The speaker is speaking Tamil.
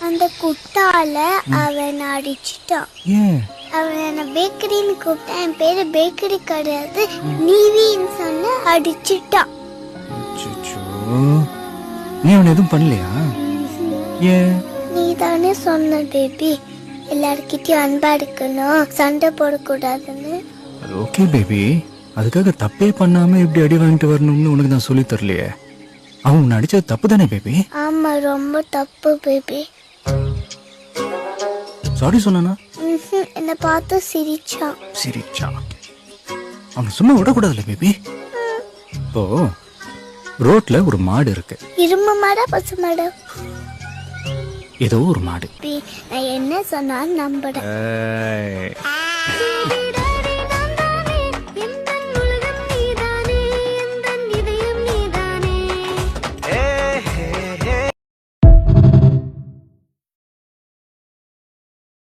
அந்த குட்டால அவன் அடிச்சிட்டான். ஏன்? அவன் என்ன பேக்கரின்னு கூப்பிட்டான். என் பேரு பேக்கரி கிடையாது, நீவின்னு சொன்ன அடிச்சிட்டான். அச்சச்சோ. நீ அவனை எதுவும் பண்ணலையா? ஏன்? நீ தானே சொன்ன பேபி, எல்லார்கிட்டயும் அன்பா இருக்கணும், சண்டை போடக்கூடாதுன்னு. ஓகே பேபி, அதுக்காக தப்பே பண்ணாம இப்படி அடி வாங்கிட்டு வரணும்னு உனக்கு நான் சொல்லி தரலையே. அவன் உன்னை அடிச்சது தப்பு தானே பேபி? ஆமா, ரொம்ப தப்பு பேபி. சாரி சொன்னானா? என்ன பார்த்து சிரிச்சான். சிரிச்சா? அவனை சும்மா விடக்கூடாதுல்ல பேபி. இப்போ ரோட்ல ஒரு மாடு இருக்கு. இரும்பு மாடா பசு மாடா? ஏதோ ஒரு மாடு. நான் என்ன சொன்னாலும் நம்புறேன்.